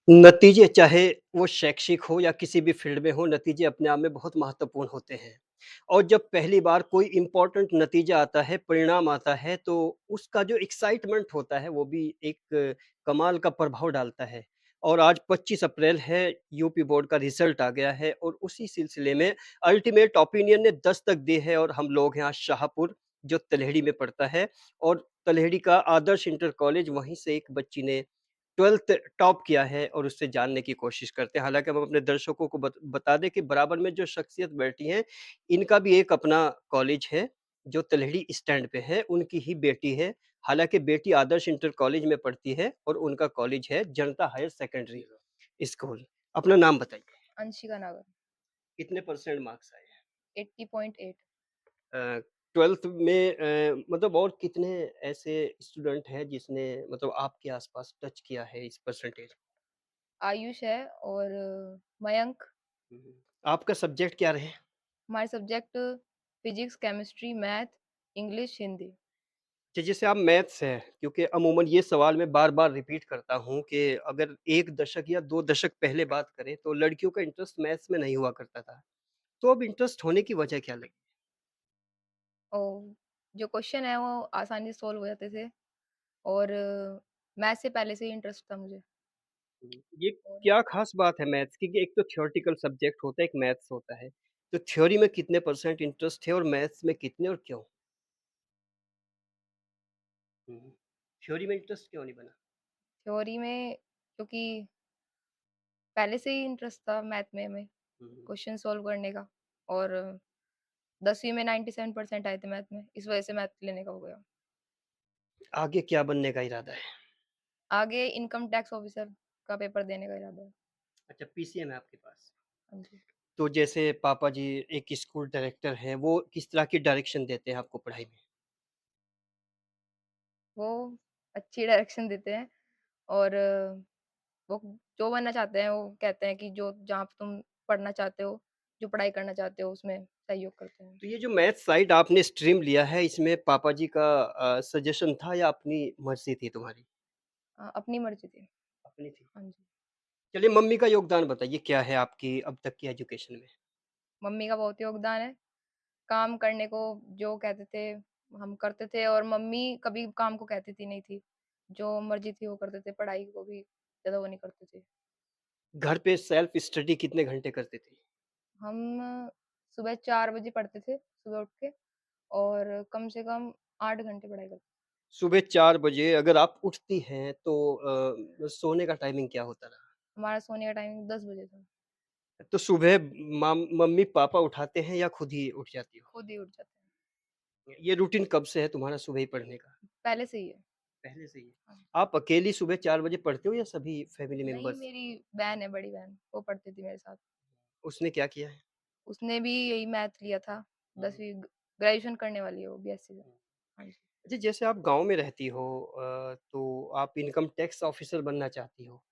नतीजे चाहे वो शैक्षिक हो या किसी भी फ़ील्ड में हो, नतीजे अपने आप में बहुत महत्वपूर्ण होते हैं। और जब पहली बार कोई इम्पोर्टेंट नतीजा आता है, परिणाम आता है, तो उसका जो एक्साइटमेंट होता है, वो भी एक कमाल का प्रभाव डालता है। और आज 25 अप्रैल है, यूपी बोर्ड का रिज़ल्ट आ गया है और उसी सिलसिले में अल्टीमेट ओपिनियन ने दस्तक दी है और हम लोग हैं आज शाहपुर, जो तलहड़ी में पड़ता है और तलहड़ी का आदर्श इंटर कॉलेज, वहीं से एक बच्ची ने 12th टॉप किया है और उससे जानने की कोशिश करते हैं। हालाँकि हम अपने दर्शकों को बता दें कि बराबर में जो शख्सियत बैठी हैं, इनका भी एक अपना कॉलेज है, जो तलहड़ी स्टैंड पे है, उनकी ही बेटी है। हालाँकि बेटी आदर्श इंटर कॉलेज में पढ़ती है और उनका कॉलेज है जनता हायर सेकेंडरी स्कूल। अपना नाम बताइए, अंशिका नागर। कितने परसेंट मार्क्स आए हैं? 80.8। 12th में मतलब और कितने ऐसे स्टूडेंट हैं जिसने मतलब आपके आस-पास टच किया है इस परसेंटेज? आयुष है और मयंक। हुँ। आपका सब्जेक्ट क्या रहे? हमारे subject physics, chemistry, math, English, Hindi. जैसे आप मैथ्स है, क्योंकि अमूमन ये सवाल मैं बार-बार रिपीट करता हूँ कि अगर 1 दशक या 2 दशक पहले बात करें, तो लड़कियों का इंटरेस्ट मैथ्स में नहीं हुआ करता था। तो अब इंटरेस्ट होने की वजह क्या लगी? और जो क्वेश्चन है वो आसानी से सॉल्व हो जाते थे और मैथ से पहले से ही इंटरेस्ट था मुझे। ये और क्या ख़ास बात है मैथ्स की कि एक तो थ्योरेटिकल सब्जेक्ट होता है, एक मैथ्स होता है। तो थ्योरी में कितने परसेंट इंटरेस्ट है और मैथ्स में कितने और क्यों? हुँ। थ्योरी में इंटरेस्ट क्यों नहीं बना? थ्योरी में क्योंकि पहले से ही इंटरेस्ट था मैथ में हमें, हुँ। क्वेश्चन सॉल्व करने का। और 10वीं में 97% आए थे मैथ में, इस वजह से मैथ लेने का हो गया। आगे क्या बनने का इरादा है? आगे इनकम टैक्स ऑफिसर का पेपर देने का इरादा है। अच्छा, पीसीएम है आपके पास। हाँ जी। तो जैसे पापा जी एक स्कूल डायरेक्टर हैं, वो किस तरह की डायरेक्शन देते हैं आपको पढ़ाई में? वो अच्छी डायरेक्शन देते हैं और वो जो बनना चाहते हैं वो कहते हैं कि जो जहाँ पे तुम पढ़ना चाहते हो, जो पढ़ाई करना चाहते हो उसमें सहयोग करते हैं। तो ये जो मैथ साइड आपने स्ट्रीम लिया है, इसमें पापा जी का सजेशन था या अपनी मर्ज़ी थी तुम्हारी? अपनी मर्ज़ी थी। अपनी थी। हाँ जी। चलिए मम्मी का योगदान बताइए क्या है आपकी अब तक की एजुकेशन में? मम्मी का बहुत योगदान है, काम करने को जो कहते थे हम करते थे और मम्मी कभी काम को कहती थी नहीं थी। जो मर्ज़ी थी वो करते थे, पढ़ाई को भी ज़्यादा वो नहीं करते थे। घर पे सेल्फ स्टडी कितने घंटे करती थी? हम सुबह 4 बजे पढ़ते थे, सुबह उठ के और कम से कम 8 घंटे पढ़ाई करते। सुबह 4 बजे अगर आप उठती हैं तो सोने का टाइमिंग क्या होता रहा? हमारा सोने का टाइमिंग 10 बजे था। तो सुबह मम्मी-पापा उठाते हैं या खुद ही उठ जाती हो? खुद ही उठ जाते हैं। ये रूटीन कब से है तुम्हारा सुबह ही पढ़ने का? पहले से ही है। पहले से ही है। हाँ। आप अकेली सुबह 4 बजे पढ़ते हो या सभी फैमिली नहीं, मेंबर्स? मेरी बहन है, बड़ी बहन, वो पढ़ती थी मेरे साथ। उसने क्या किया है? उसने भी यही मैथ लिया था, हुँ, हुँ। 10वीं ग्रेजुएशन करने वाली है वो बीएससी में। हाँ जी। अच्छा जैसे आप गाँव में रहती हो तो आप इनकम टैक्स ऑफ़िसर बनना चाहती हो,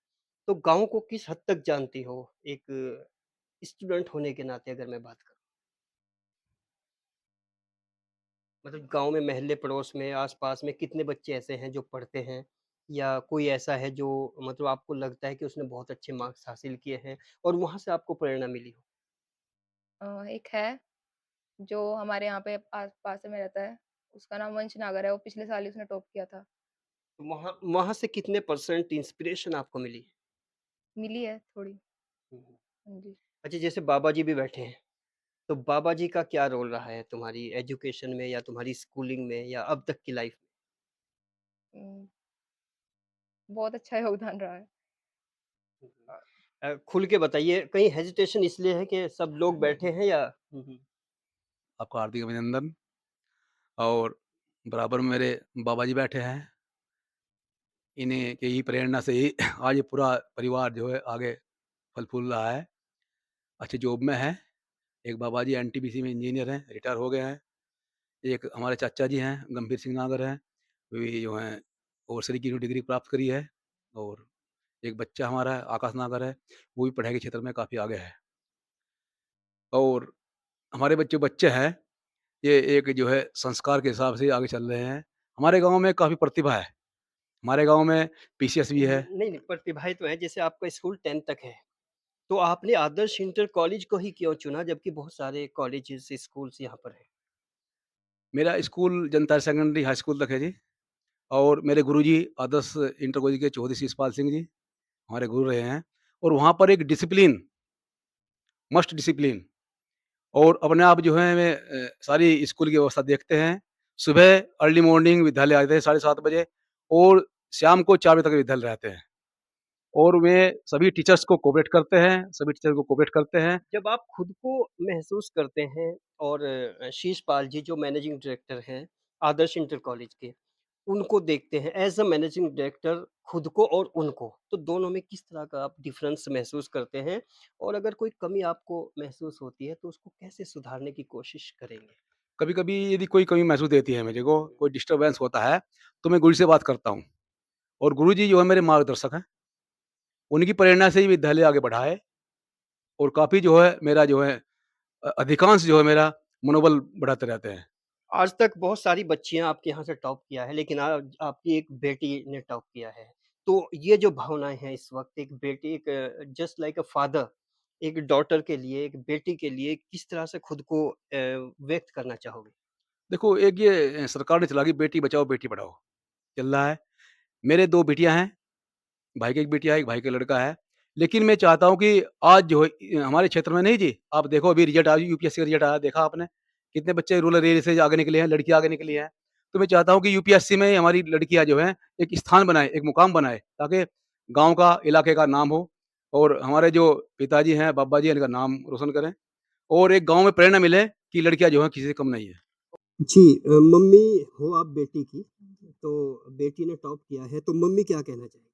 तो गाँव को किस हद तक जानती हो? एक स्टूडेंट होने के नाते अगर मैं बात करूँ। मतलब गाँव में मोहल्ले पड़ोस में, आस-पास में कितने बच्चे ऐसे हैं जो पढ़ते हैं? या कोई ऐसा है जो मतलब आपको लगता है कि उसने बहुत अच्छे मार्क्स हासिल किए हैं और वहाँ से आपको प्रेरणा मिली हो? एक है जो हमारे यहाँ पे पास में रहता है, उसका नाम वंश नागर है, वो पिछले साल ही उसने टॉप किया था। तो वहाँ वहाँ से कितने परसेंट इंस्पिरेशन आपको मिली? मिली है थोड़ी। हुँ, हुँ। हाँ जी। अच्छा जैसे बाबा जी भी बैठे हैं, तो बाबा जी का क्या रोल रहा है तुम्हारी एजुकेशन में या तुम्हारी स्कूलिंग में या अब तक की लाइफ़ में? उम, बहुत अच्छा योगदान रहा है। खुल के बताइए, कहीं हेजिटेशन इसलिए है कि सब लोग बैठे हैं या हुँ, हुँ। आपका हार्दिक अभिनंदन। और बराबर में मेरे बाबा जी बैठे हैं। इन्हीं की ही प्रेरणा से ही आज ये पूरा परिवार जो है आगे फल-फूल रहा है। अच्छी जॉब में है। एक बाबा जी एनटीपीसी में इंजीनियर हैं, रिटायर हो गए हैं। एक हमारे चाचा जी हैं, गंभीर सिंह नागर हैं, वे भी जो हैं ओवर्सीज़ की डिग्री प्राप्त करी है। और एक बच्चा हमारा है, आकाश नागर है, वो भी पढ़ाई के क्षेत्र में काफ़ी आगे है। और हमारे बच्चे बच्चे हैं, ये एक जो है संस्कार के हिसाब से आगे चल रहे हैं। हमारे गाँव में काफ़ी प्रतिभा है। हमारे गाँव में पीसीएस भी है। नहीं, नहीं प्रतिभाएँ तो हैं, जैसे आपका स्कूल 10th तक है, तो आपने आदर्श इंटर कॉलेज को ही क्यों चुना जबकि बहुत सारे कॉलेजेस, स्कूल्स यहाँ पर हैं? मेरा स्कूल जनता हायर सेकेंडरी हाई स्कूल तक है जी, और मेरे गुरुजी आदर्श इंटर कॉलेज के चौधरी शिषपाल सिंह जी, हमारे गुरु रहे हैं, और वहाँ पर एक डिसिप्लिन, मस्ट डिसिप्लिन, और अपने आप जो है सारी स्कूल की व्यवस्था देखते हैं। सुबह अर्ली मॉर्निंग विद्यालय आते हैं 7:30 बजे, और शाम को 4 बजे तक विद्यालय रहते हैं, और वे सभी टीचर्स को कोऑपरेट करते हैं, सभी टीचर को कोऑपरेट करते हैं। जब आप खुद को महसूस करते हैं और शीश पाल जी जो मैनेजिंग डायरेक्टर हैं, आदर्श इंटर कॉलेज के, उनको देखते हैं एज़ अ मैनेजिंग डायरेक्टर खुद को और उनको, तो दोनों में किस तरह का आप डिफ़रेंस महसूस करते हैं? और अगर कोई कमी आपको महसूस होती है, तो उसको कैसे सुधारने की कोशिश करेंगे? कभी-कभी यदि कोई कमी महसूस देती है मेरे को, कोई डिस्टर्बेंस होता है, तो मैं गुरु से बात करता हूँ, और गुरुजी जो है मेरे मार्गदर्शक हैं। उनकी प्रेरणा से ही विद्यालय आगे बढ़ा है, और काफ़ी जो है मेरा जो है अधिकांश जो है मेरा मनोबल बढ़ाते रहते हैं। आज तक बहुत सारी बच्चियाँ आपके यहाँ से टॉप किया है, लेकिन आज आपकी एक बेटी ने टॉप किया है। तो ये जो भावनाएँ हैं इस वक़्त एक बेटी एक जस्ट लाइक अ फादर एक डॉटर के लिए, एक बेटी के लिए किस तरह से खुद को व्यक्त करना चाहोगे? देखो, एक ये सरकार ने चला कि बेटी बचाओ, बेटी पढ़ाओ, चल रहा है। मेरे 2 बेटियाँ हैं, भाई की 1 बेटी है, एक भाई का लड़का है। लेकिन मैं चाहता हूँ कि आज जो है हमारे क्षेत्र में नहीं जी, आप देखो अभी रिज़ल्ट आया, यूपीएससी का रिज़ल्ट आया, देखा आपने? कितने बच्चे रूरल एरिया से आगे निकले हैं, लड़कियाँ आगे निकली हैं। तो मैं चाहता हूँ कि यूपीएससी में हमारी लड़कियाँ जो हैं, एक स्थान बनाएँ, एक मुकाम बनाएँ, ताकि गाँव का, इलाके का नाम हो, और हमारे जो पिताजी हैं, बाबा जी हैं, इनका नाम रोशन करें, और एक गाँव में प्रेरणा मिले कि लड़कियाँ जो हैं किसी से कम नहीं है। जी मम्मी हो आप बेटी की, तो बेटी ने टॉप किया है, तो मम्मी क्या कहना चाहेंगी?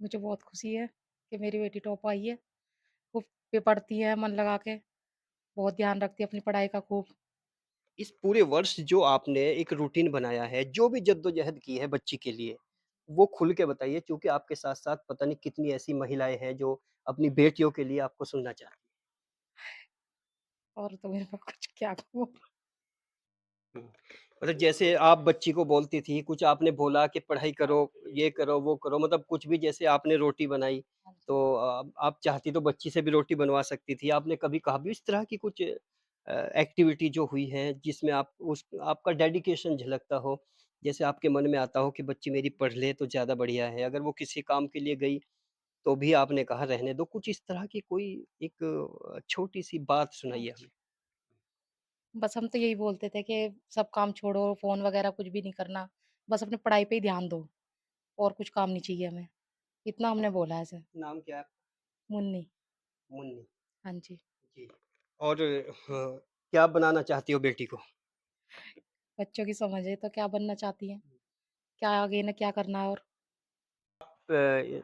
मुझे बहुत खुशी है कि मेरी बेटी टॉप आई है। खूब पे पढ़ती है मन लगा के, बहुत ध्यान रखती है अपनी पढ़ाई का खूब। इस पूरे वर्ष जो आपने एक रूटीन बनाया है, जो भी जद्दोजहद की है बच्ची के लिए, वो खुल के बताइए क्योंकि आपके साथ-साथ पता नहीं कितनी ऐसी महिलाएँ हैं जो अपनी बेटियों के लिए आपको सुनना चाहती और तो मेरे को कुछ क्या कहूँ। हैं। मतलब जैसे आप बच्ची को बोलती थी, कुछ आपने बोला कि पढ़ाई करो, ये करो, वो करो मतलब कुछ भी जैसे आपने रोटी बनाई, हाँ तो जी। आप चाहती तो बच्ची से भी रोटी बनवा सकती थी। आपने कभी कहा भी इस तरह की कुछ एक्टिविटी जो हुई है जिसमें आप उस आपका डेडिकेशन झलकता हो? जैसे आपके मन में आता हो कि बच्ची मेरी पढ़ ले तो ज़्यादा बढ़िया है, अगर वो किसी काम के लिए गई, तो भी आपने कहा रहने दो। कुछ इस तरह की कोई एक छोटी-सी बात हाँ सुनाइए जी। हमें। बस हम तो यही बोलते थे कि सब काम छोड़ो, फ़ोन वगैरह कुछ भी नहीं करना। बस अपनी पढ़ाई पे ही ध्यान दो और कुछ काम नहीं चाहिए हमें। इतना हमने बोला है ऐसे। नाम क्या है? मुन्नी। मुन्नी। हाँ जी। जी। और क्या बनाना चाहती हो बेटी को? बच्चों की समझ है तो क्या बनना चाहती हैं? क्या आगे इन्हें क्या करना है और? अ,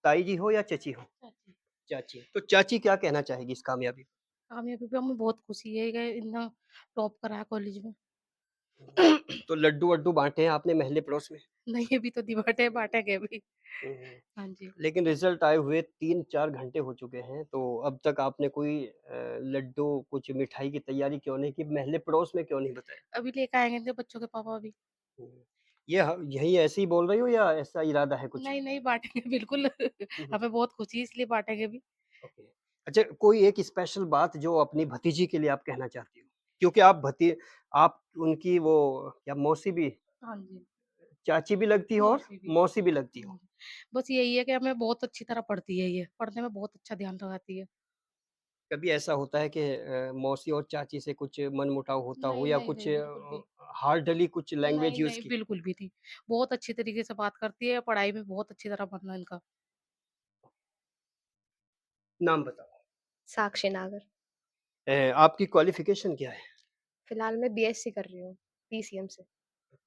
ताई जी हो या चची हो? चाची। चाची। तो चाची क्या कहना चाहेगी इस कामयाबी पे? कामयाबी पे हमें बहुत खुशी है कि इन्हों टॉप करा है कॉलेज में। तो लड्डू-वड्डू बाँटे हैं आपने महल्ले पड़ोस में? नहीं अभी तो दिवाटे बाँटेंगे अभी। हुँ, हुँ। हाँ जी। लेकिन रिज़ल्ट आए हुए 3-4 घंटे हो चुके हैं, तो अब तक आपने कोई लड्डू, कुछ मिठाई की तैयारी क्यों नहीं की? महल्ले पड़ोस में क्यों नहीं बताया? अभी लेके आएँगे तो बच्चों के पापा अभी। हुँ। ये यहीं ऐसे ही बोल रही हो या ऐसा इरादा है कुछ? नहीं, नहीं बाँटेंगे बिल्कुल। हुँ, हुँ। हमें बहुत खुशी है इसलिए बाँटेंगे भी। ओके। अच्छा कोई एक स्पेशल बात जो अपनी भतीजी के लिए आप कहना चाहती हो? क्योंकि आप उनकी वो क्या मौसी भी हाँ जी, चाची भी लगती हो और मौसी भी। मौसी भी लगती हो। हाँ जी। बस यही है कि हमें बहुत अच्छी तरह पढ़ती है ये, पढ़ने में बहुत अच्छा ध्यान लगाती है। कभी ऐसा होता है कि मौसी और चाची से कुछ मनमुटाव होता हो नहीं, या नहीं, कुछ नहीं, बिल्कुल भी। हार्डली कुछ लैंग्वेज नहीं, यूज़ नहीं, की? बिल्कुल भी नहीं। बहुत अच्छी तरीके से बात करती है, पढ़ाई में बहुत अच्छी तरह मन है इनका। नाम बताओ। साक्षी नागर। आपकी क्वालिफ़िकेशन क्या है? फिलहाल मैं बीएससी कर रही हूँ, पीसीएम से।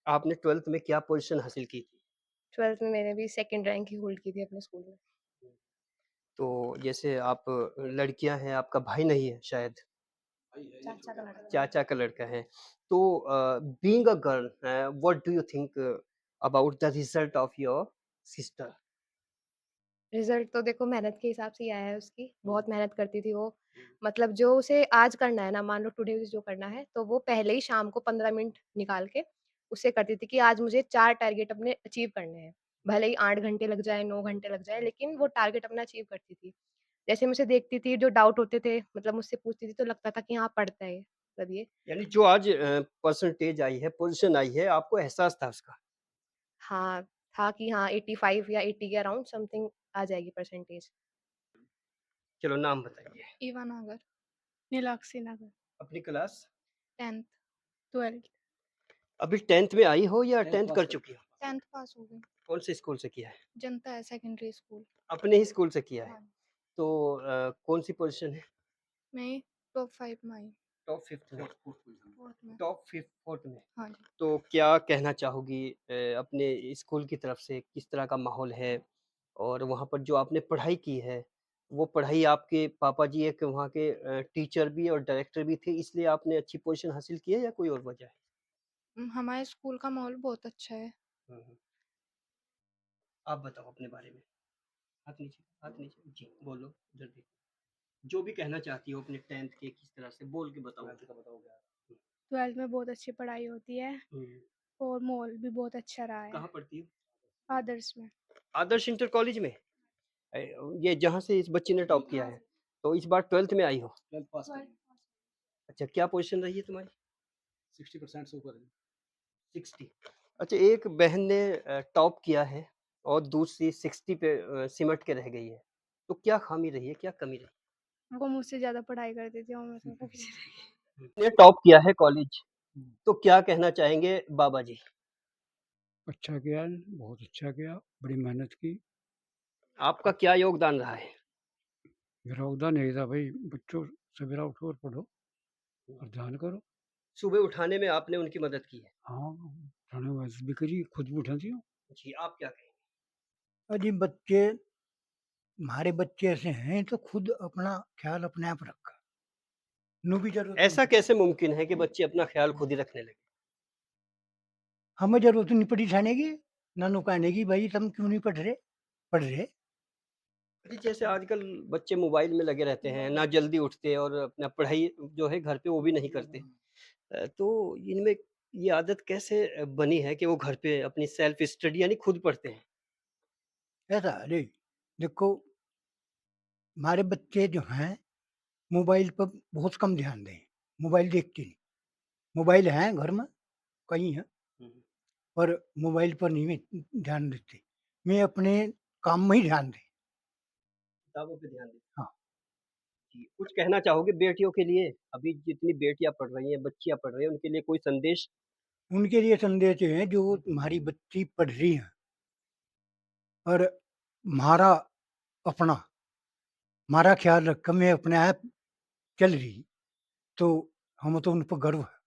आपने 12th में क्या पोज़ीशन हासिल की थी? 12th में मैंने भी सेकंड रैंक ही होल्ड की थी अपने स्कूल में। तो जैसे आप लड़कियाँ हैं, आपका भाई नहीं है शायद? चाचा का लड़का है। चाचा का लड़का है। तो being a girl what do you think about the result of your sister? Result तो देखो मेहनत के हिसाब से ही आया है उसकी, हुँ, बहुत मेहनत करती थी वो। हुँ। मतलब जो उसे आज करना है ना, मान लो टुडे जो करना है, तो वो पहले ही शाम को 15 मिनट निकाल के उससे करती थी कि आज मुझे 4 टारगेट अपने अचीव करने हैं। भले ही 8 घंटे लग जाए, 9 घंटे लग जाए, लेकिन वो टारगेट अपना अचीव करती थी। जैसे मुझसे देखती थी, जो डाउट होते थे, मतलब मुझसे पूछती थी, तो लगता था कि हाँ, पढ़ता है, मतलब ये। यानी जो आज परसेंटेज आई है, पोज़ीशन आई है, आपको एहसास था उसका। हाँ, था कि हाँ, 85 या 80 के अराउंड समथिंग आ जाएगी परसेंटेज। चलो नाम बताइए, ईवा नगर, नीलाक्षी नगर, अपनी क्लास? 10th, 12th, अभी 10th में आई हो या 10th पास कर कर चुकी हो? 10th पास हो गई। कौन से स्कूल से किया है? जनता है सेकेंडरी स्कूल। अपने ही स्कूल से किया है। हाँ, तो कौन-सी पोज़ीशन है? मैं टॉप 5 में आई, टॉप 5th में? 4th में। टॉप 4th में। हाँ जी। तो क्या कहना चाहोगी अपने स्कूल की तरफ से किस तरह का माहौल है? और वहाँ पर जो आपने पढ़ाई की है, वो पढ़ाई आपके पापा जी एक वहाँ के टीचर भी और डायरेक्टर भी थे इसलिए आपने अच्छी पोज़ीशन हासिल की है या कोई और वजह है? हमारे स्कूल का माहौल बहुत अच्छा है। हुँ, हुँ। आप बताओ अपने बारे में। हाथ नीचे। जी, बोलो जल्दी। जो भी कहना चाहती हो अपने 10th के किस तरह से बोल के बताओ। 12th का बताओगे आप? 12th में बहुत अच्छी पढ़ाई होती है हुँ, हुँ। और माहौल भी बहुत अच्छा रहा है, कहाँ पढ़ती हो? आदर्श में। आदर्श इंटर कॉलेज में? ये जहाँ से इस बच्ची ने टॉप किया है। तो इस बार 12th में आई हो? 12th पास कर 12th पास। अच्छा, क्या पोज़ीशन रही है तुम्हारी? 60% से ऊपर है। 60। अच्छा, एक बहन ने टॉप किया है और दूसरी 60 पे सिमट के रह गई है। तो क्या ख़ामी रही है, क्या कमी रही? वो मुझसे ज़्यादा पढ़ाई करती थी और मैं सबसे पीछे रह गई। ने टॉप किया है कॉलेज, हुँ। तो क्या कहना चाहेंगे बाबा जी? अच्छा किया, बहुत अच्छा किया, बड़ी मेहनत की। आपका क्या योगदान रहा है? मेरा योगदान यही था भाई, बच्चों सवेरा उठो और पढ़ो और ध्यान करो। सुबह उठाने में आपने उनकी मदद की है। हाँ, उठाने वैसे भी करी, खुद भी उठाती हूँ। जी, आप क्या कहेंगे? यदि बच्चे हमारे बच्चे ऐसे हैं तो खुद अपना ख्याल अपने आप रखा। नु भी जरूरत नहीं ऐसा पड़ी। कैसे मुमकिन है कि बच्चे अपना ख़्याल खुद ही रखने लगे? हमें जरूरत नहीं पड़ी उठाने की, ना नु कहने की भाई तुम क्यों नहीं पढ़ रहे? पढ़ रहे। जी, जैसे आजकल बच्चे मोबाइल में लगे रहते हैं, ना जल्दी उठते और अपना पढ़ाई जो है घर पे वो भी नहीं करते। तो इनमें ये आदत कैसे बनी है कि वो घर पे अपनी सेल्फ स्टडी यानी खुद पढ़ते हैं? ऐसा अरे देखो, हमारे बच्चे जो हैं मोबाइल पर बहुत कम ध्यान दें। मोबाइल देखते नहीं। मोबाइल है घर में, कहीं है, हुँ, पर मोबाइल पर नहीं ध्यान देते। मैं अपने काम में ही ध्यान दें। किताबों पे ध्यान दें। हाँ, जी, कुछ कहना चाहोगे बेटियों के लिए? अभी जितनी बेटियाँ पढ़ रही हैं, बच्चियाँ पढ़ रही हैं, उनके लिए कोई संदेश? उनके लिए संदेश ये है जो तुम्हारी बच्ची पढ़ रही हैं और हमारा अपना हमारा ख्याल रखकर मैं अपने आप चल रही, तो हमें तो उन पर गर्व है।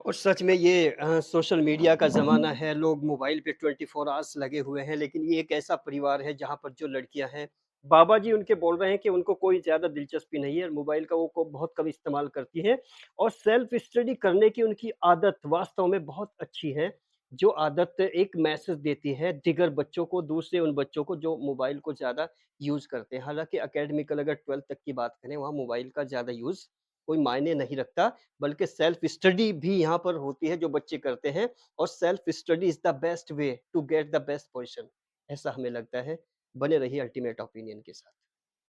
और सच में ये सोशल मीडिया का ज़माना है, लोग मोबाइल पे 24 आवर्स लगे हुए हैं, लेकिन ये एक ऐसा परिवार है जहाँ पर जो लड़कियाँ हैं, बाबा जी उनके बोल रहे हैं कि उनको कोई ज़्यादा दिलचस्पी नहीं है, मोबाइल का वो को बहुत कम इस्तेमाल करती हैं और सेल्फ स्टडी करने की उनकी आदत वास्तव में बहुत अच्छी है, जो आदत एक मैसेज देती है दिगर बच्चों को, दूसरे उन बच्चों को जो मोबाइल को ज़्यादा यूज़ करते हैं। हालाँकि एकेडमिकल अगर 12th तक की बात करें, वहाँ मोबाइल का ज़्यादा यूज़ कोई मायने नहीं रखता। बल्कि सेल्फ स्टडी भी यहाँ पर होती है जो बच्चे करते हैं और self study is the best way to get the best position ऐसा हमें लगता है। बने रहिए अल्टीमेट ओपिनियन के साथ।